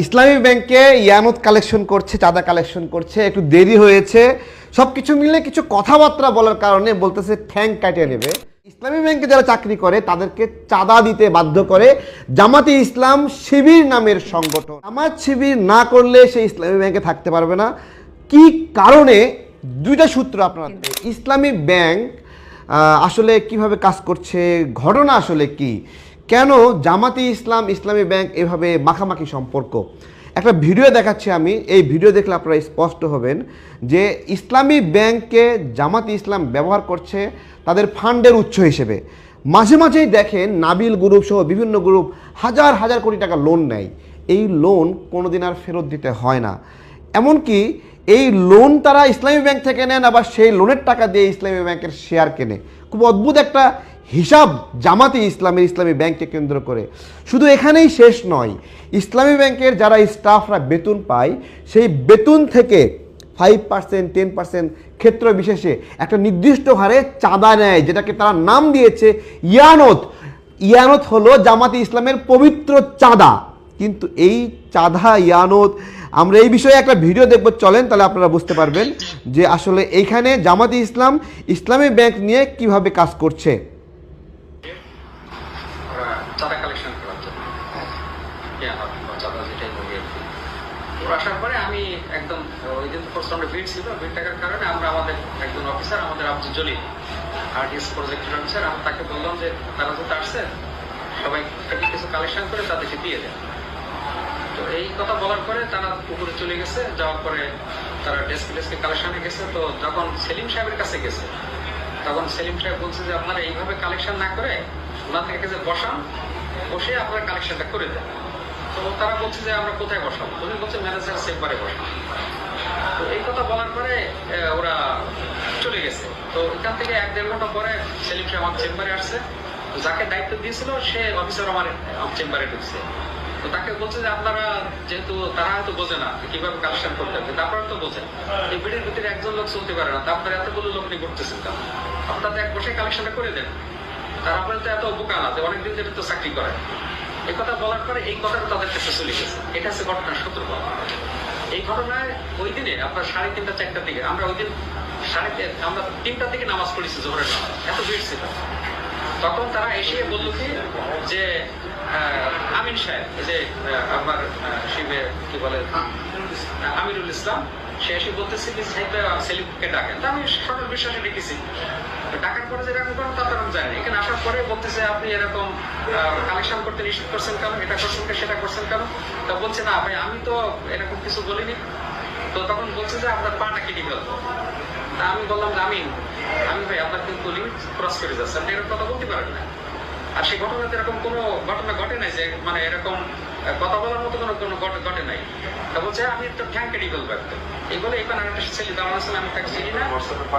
ইসলামী ব্যাংকে ইয়ানত কালেকশন করছে, চাঁদা কালেকশন করছে, একটু দেরি হয়েছে, সবকিছু মিলে কিছু কথাবার্তা বলার কারণে বলতেছে ঠ্যাং কাটিয়ে নেবে। ইসলামী ব্যাংকে যারা চাকরি করে তাদেরকে চাঁদা দিতে বাধ্য করে জামাতে ইসলাম শিবির নামের সংগঠন। জামাত শিবির না করলে সে ইসলামী ব্যাংকে থাকতে পারবে না। কি কারণে? দুইটা সূত্র আপনার। ইসলামী ব্যাংক আসলে কিভাবে কাজ করছে, ঘটনা আসলে কি, কেন জামাতে ইসলাম ইসলামী ব্যাংক এভাবে মাখামাখি সম্পর্ক, একটা ভিডিও দেখাচ্ছি আমি। এই ভিডিও দেখলে আপনারা স্পষ্ট হবেন যে ইসলামী ব্যাংককে জামাতে ইসলাম ব্যবহার করছে তাদের ফান্ডের উৎস হিসেবে। মাঝে মাঝেই দেখেন নাবিল গ্রুপ সহ বিভিন্ন গ্রুপ হাজার হাজার কোটি টাকা লোন নেয়। এই লোন কোনোদিন আর ফেরত দিতে হয় না। এমনকি এই লোন তারা ইসলামী ব্যাংক থেকে নেন, আবার সেই লোনের টাকা দিয়ে ইসলামী ব্যাংকের শেয়ার কেনে। খুব অদ্ভুত একটা হিসাব জামাতে ইসলামের ইসলামী ব্যাংককে কেন্দ্র করে। শুধু এখানেই শেষ নয়, ইসলামী ব্যাংকের যারা স্টাফরা বেতন পায় সেই বেতন থেকে 5%, 10% ক্ষেত্র বিশেষে একটা নির্দিষ্ট হারে চাঁদা নেয়, যেটাকে তারা নাম দিয়েছে ইয়ানত। ইয়ানত হলো জামাতে ইসলামের পবিত্র চাঁদা। কিন্তু এই চাঁদা ইয়ানত, আমরা এই বিষয়ে একটা ভিডিও দেখব, চলেন, তাহলে আপনারা বুঝতে পারবেন যে আসলে এইখানে জামাতে ইসলাম ইসলামী ব্যাংক নিয়ে কিভাবে কাজ করছে। চাঁদা কালেকশন করার জন্য চাঁদা যেটাই বলি আসার পরে আমি একদম ওই দিন প্রচন্ড ভিড় ছিল। ভিড় থাকার কারণে আমরা আমাদের একজন অফিসার, আমাদের আব্দুল জলিল আরটিএস প্রজেক্টের অফিসার, আমি তাকে বললাম যে তারা যেটা আসছে সবাই থেকে কিছু কালেকশন করে তাদেরকে দিয়ে দেন। তো এই কথা বলার পরে তারা উপরে চলে গেছে। যাওয়ার পরে তারা ডেস্কে কালেকশনে গেছে। তো যখন সেলিম সাহেবের কাছে গেছে তখন সেলিম সাহেব বলছে যে আপনারা এইভাবে কালেকশন না করে ওনার থেকে যে বসান, বসে আপনারা কালেকশনটা করে দেন। তো তারা বলছে যে আমরা কোথায় বসাবো? উনি বলছে ম্যানেজার চেম্বারে বসাবো। তো এই কথা বলার পরে ওরা চলে গেছে। তো এখান থেকে 1-1.5 ঘন্টা পরে সেলিম সাহেব আমার চেম্বারে আসছে। যাকে দায়িত্ব দিয়েছিল সে অফিসার আমার চেম্বারে ঢুকছে। তো তাকে বলছে যে আপনারা, যেহেতু তারা হয়তো বোঝে না কিভাবে কালেকশন করতে হবে, আপনারা তো বোঝেন এই ভিড়ের ভিতরে একজন লোক চলতে পারে না, তারপরে এতগুলো লোক নিয়ে করতেছেন কেন? আপনারা এক বসে কালেকশনটা করে দেন। তারা আপনার তো এত বোকা না যে অনেকদিন ধরে তো চাকরি করে। এই কথা বলার পরে এই কথাটা তাদের কাছে চলে গেছে। এটা হচ্ছে ঘটনার সূত্রপাত। এই ঘটনায় ওই দিনে আপনার 3:30-4টার দিকে, আমরা ওই দিন আমরা 3টার দিকে নামাজ পড়েছি, জোহরের নামাজ, এত ভিড় ছিল। তখন তারা এসে বলল কি যে আমিন সাহেব, যে আমার শিবে কি বলে আমিরুল ইসলাম, সে এসে বলতেছে যে সেলিমকে ডাকেন। তা আমি সরল বিশ্বাসে ডেকেছি। ডাকার পরে যে রাখবো তা তো আমি জানি। এখানে আসার পরে বলতেছে আপনি এরকম কালেকশন করতে নিষেধ করছেন কেন, এটা করছেন সেটা করছেন কেন? তা বলছে না ভাই আমি তো এরকম কিছু বলিনি। তো তখন বলছে যে আপনার পাটা কেটে ফেলবো। তা আমি বললাম যে আমি ভাই আপনার কিন্তু লিমিট ক্রস করে যাচ্ছে, আপনি এরকম কথা বলতে পারেন না। আর সেই ঘটনাতে এরকম কোনো ঘটনা ঘটে নাই যে মানে এরকম কথা বলার মতো কোনো ঘটে নাই। তা বলছে আমি তো ঠ্যাং কেটে ফেলবো একদম। এই বলে এখানে আরেকটা ছেলে দাঁড়ানো ছিল, আমি তাকে চিনি না,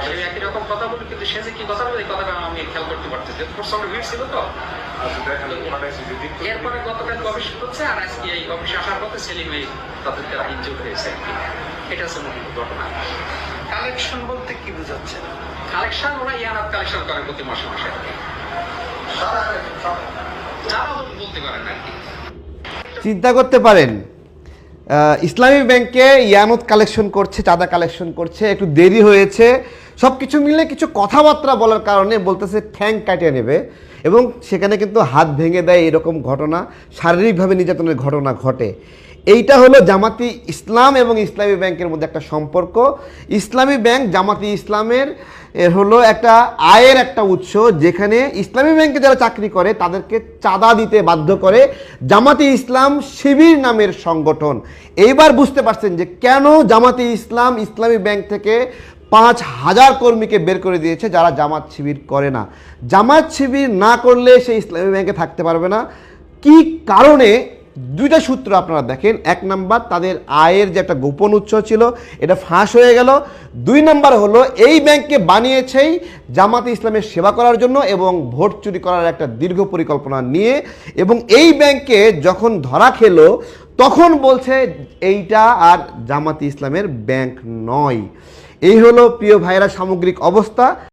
সে একই রকম কথা বলি, কিন্তু সে যে কি কথা বলে এই কথাটা আমি খেয়াল করতে পারতেছি, প্রচন্ড ভিড় ছিল। তো এরপরে গতকাল অফিস হচ্ছে, আর আজকে এই অফিসে আসার পথে সেলিম এই তাদের তারা ইনজুর হয়েছে। এটা হচ্ছে মূল ঘটনা। কালেকশন বলতে কি বোঝাচ্ছে? কালেকশন ওরা ইয়ানাত কালেকশন করে প্রতি মাসে মাসে, যারা বলতে পারেন আর কি। চিন্তা করতে পারেন, ইসলামী ব্যাংকে ইয়ানত কালেকশন করছে, চাঁদা কালেকশন করছে, একটু দেরি হয়েছে, সব কিছু মিলে কিছু কথাবার্তা বলার কারণে বলতেছে ঠ্যাং কাটিয়ে নেবে। এবং সেখানে কিন্তু হাত ভেঙে দেয়, এরকম ঘটনা, শারীরিকভাবে নির্যাতনের ঘটনা ঘটে। এইটা হলো জামাতি ইসলাম এবং ইসলামী ব্যাংকের মধ্যে একটা সম্পর্ক। ইসলামী ব্যাংক জামাতি ইসলামের হলো একটা আয়ের একটা উৎস, যেখানে ইসলামী ব্যাংকে যারা চাকরি করে তাদেরকে চাঁদা দিতে বাধ্য করে জামাতি ইসলাম শিবির নামের সংগঠন। এইবার বুঝতে পারছেন যে কেন জামাতি ইসলাম ইসলামী ব্যাংক থেকে 5,000 কর্মীকে বের করে দিয়েছে যারা জামাত শিবির করে না। জামাত শিবির না করলে সে ইসলামী ব্যাংকে থাকতে পারবে না। কি কারণে? দুইটা সূত্র আপনারা দেখেন। 1 নাম্বার, তাদের আয়ের যে একটা গোপন উৎস ছিল এটা ফাঁস হয়ে গেল। 2 নাম্বার হলো এই ব্যাংককে বানিয়েছেই জামাতে ইসলামের সেবা করার জন্য এবং ভোট চুরি করার একটা দীর্ঘ পরিকল্পনা নিয়ে। এবং এই ব্যাংকে যখন ধরা খেলো তখন বলছে এইটা আর জামাতে ইসলামের ব্যাংক নয়। এই হলো প্রিয় ভাইরা সামগ্রিক অবস্থা।